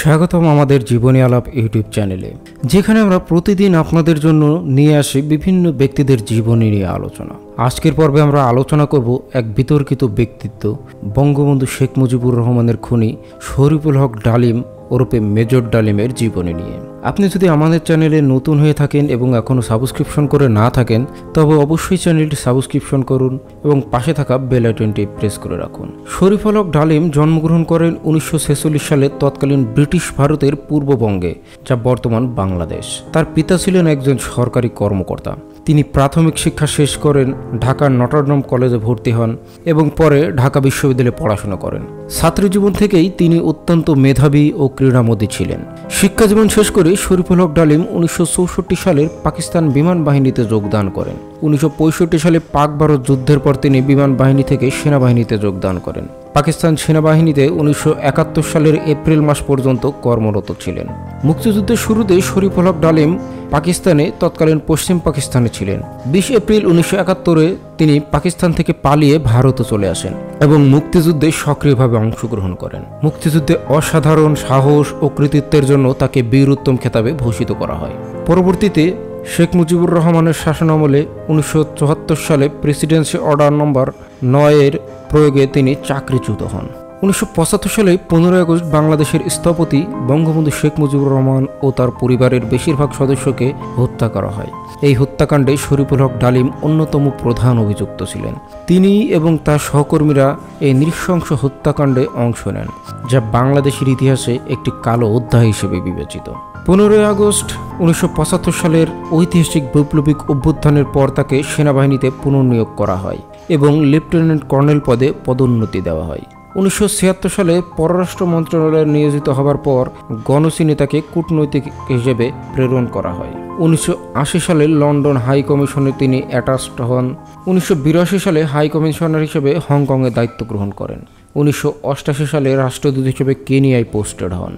স্বাগতম আমাদের জীবনী আলাপ ইউটিউব চ্যানেলে, যেখানে আমরা প্রতিদিন আপনাদের জন্য নিয়ে আসি বিভিন্ন ব্যক্তিদের জীবনী নিয়ে আলোচনা। আজকের পর্বে আমরা আলোচনা করব এক বিতর্কিত ব্যক্তিত্ব, বঙ্গবন্ধু শেখ মুজিবুর রহমানের খুনি শরীফুল হক ডালিম ওরফে মেজর ডালিমের জীবনী নিয়ে। আপনি যদি আমাদের চ্যানেলে নতুন হয়ে থাকেন এবং এখনও সাবস্ক্রিপশন করে না থাকেন, তবে অবশ্যই চ্যানেলটি সাবস্ক্রিপশন করুন এবং পাশে থাকা বেল আইকনটি প্রেস করে রাখুন। শরীফুল হক ডালিম জন্মগ্রহণ করেন 1946 সালে তৎকালীন ব্রিটিশ ভারতের পূর্ববঙ্গে, যা বর্তমান বাংলাদেশ। তার পিতা ছিলেন একজন সরকারি কর্মকর্তা। তিনি প্রাথমিক শিক্ষা শেষ করেন, ঢাকার নটরডেম কলেজে ভর্তি হন এবং পরে ঢাকা বিশ্ববিদ্যালয়ে পড়াশোনা করেন। ছাত্র জীবন থেকেই তিনি অত্যন্ত মেধাবী ও ক্রীড়ামোদী ছিলেন। শিক্ষা জীবন শেষ করে শরীফুল হক ডালিম 1964 সালের পাকিস্তান বিমান বাহিনীতে যোগদান করেন। 1965 সালে পাক ভারত যুদ্ধের পর তিনি বিমান বাহিনী থেকে সেনাবাহিনীতে যোগদান করেন। পাকিস্তান সেনাবাহিনীতে 1971 সালের এপ্রিল মাস পর্যন্ত কর্মরত ছিলেন। মুক্তিযুদ্ধের শুরুতে শরীফুল হক ডালিম পাকিস্তানে, তৎকালীন পশ্চিম পাকিস্তানে ছিলেন। 20 এপ্রিল 1971-এ তিনি পাকিস্তান থেকে পালিয়ে ভারতে চলে আসেন এবং মুক্তিযুদ্ধে সক্রিয়ভাবে অংশগ্রহণ করেন। মুক্তিযুদ্ধে অসাধারণ সাহস ও কৃতিত্বের জন্য তাকে বীর উত্তম খেতাবে ভূষিত করা হয়। পরবর্তীতে শেখ মুজিবুর রহমানের শাসনামলে 1974 সালে প্রেসিডেন্সি অর্ডার নম্বর 9-এর প্রয়োগে তিনি চাকরিচ্যুত হন। 1975 সালে 15 আগস্ট বাংলাদেশের স্থপতি বঙ্গবন্ধু শেখ মুজিবুর রহমান ও তার পরিবারের বেশিরভাগ সদস্যকে হত্যা করা হয়। এই হত্যাকাণ্ডে শরীফুল হক ডালিম অন্যতম প্রধান অভিযুক্ত ছিলেন। তিনি এবং তার সহকর্মীরা এই নৃশংস হত্যাকাণ্ডে অংশ নেন, যা বাংলাদেশের ইতিহাসে একটি কালো অধ্যায় হিসেবে বিবেচিত। 15 আগস্ট 1975 সালের ঐতিহাসিক বৈপ্লবিক অভ্যুত্থানের পর তাকে সেনাবাহিনীতে পুনর্নিয়োগ করা হয় এবং লেফটেন্যান্ট কর্নেল পদে পদোন্নতি দেওয়া হয়। 1976 সালে পররাষ্ট্র মন্ত্রণালয়ে নিয়োজিত হবার পর গণচিনে তাকে কূটনৈতিক হিসেবে প্রেরণ করা হয়। 1980 সালে লন্ডন হাই কমিশনে তিনি অ্যাটাচড হন। 1982 সালে হাই কমিশনার হিসেবে হংকংয়ে দায়িত্ব গ্রহণ করেন। 1988 সালে রাষ্ট্রদূত হিসেবে কেনিয়ায় পোস্টেড হন।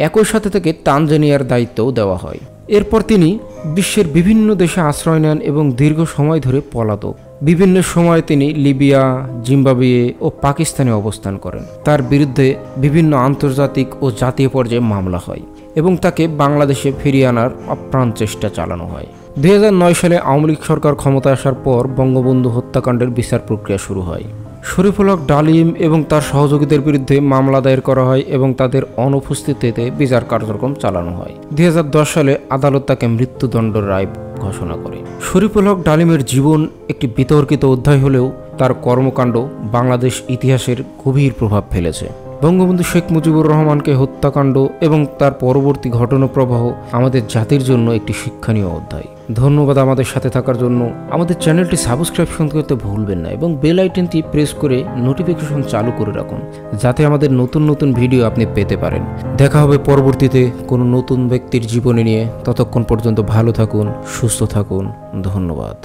একই সাথে থেকে তানজানিয়ার দায়িত্বও দেওয়া হয়। এরপর তিনি বিশ্বের বিভিন্ন দেশে আশ্রয় নেন এবং দীর্ঘ সময় ধরে পলাতক। বিভিন্ন সময় তিনি লিবিয়া, জিম্বাবুয়ে ও পাকিস্তানে অবস্থান করেন। তার বিরুদ্ধে বিভিন্ন আন্তর্জাতিক ও জাতীয় পর্যায়ে মামলা হয় এবং তাকে বাংলাদেশে ফিরিয়ে আনার আপ্রাণ চেষ্টা চালানো হয়। 2009 সালে আওয়ামী লীগ সরকার ক্ষমতায় আসার পর বঙ্গবন্ধু হত্যাকাণ্ডের বিচার প্রক্রিয়া শুরু হয়। শরীফুল হক ডালিম এবং তার সহযোগীদের বিরুদ্ধে মামলা দায়ের করা হয় এবং তাদের অনুপস্থিতিতে বিচার কার্যক্রম চালানো হয়। 2010 সালে আদালত তাকে মৃত্যুদণ্ডের রায় ঘোষণা করে। শরীফুল হক ডালিমের জীবন একটি বিতর্কিত অধ্যায় হলেও তার কর্মকাণ্ড বাংলাদেশ ইতিহাসের গভীর প্রভাব ফেলেছে। বঙ্গবন্ধু শেখ মুজিবুর রহমানকে হত্যাকাণ্ড এবং তার পরবর্তী ঘটনাপ্রবাহ আমাদের জাতির জন্য একটি শিক্ষণীয় অধ্যায়। ধন্যবাদ আমাদের সাথে থাকার জন্য। আমাদের চ্যানেলটি সাবস্ক্রাইব করতে ভুলবেন না এবং বেল আইকনটি প্রেস করে নোটিফিকেশন চালু করে রাখুন, যাতে আমাদের নতুন নতুন ভিডিও আপনি পেতে পারেন। দেখা হবে পরবর্তীতে কোনো নতুন ব্যক্তির জীবনী নিয়ে। ততক্ষণ পর্যন্ত ভালো থাকুন, সুস্থ থাকুন। ধন্যবাদ।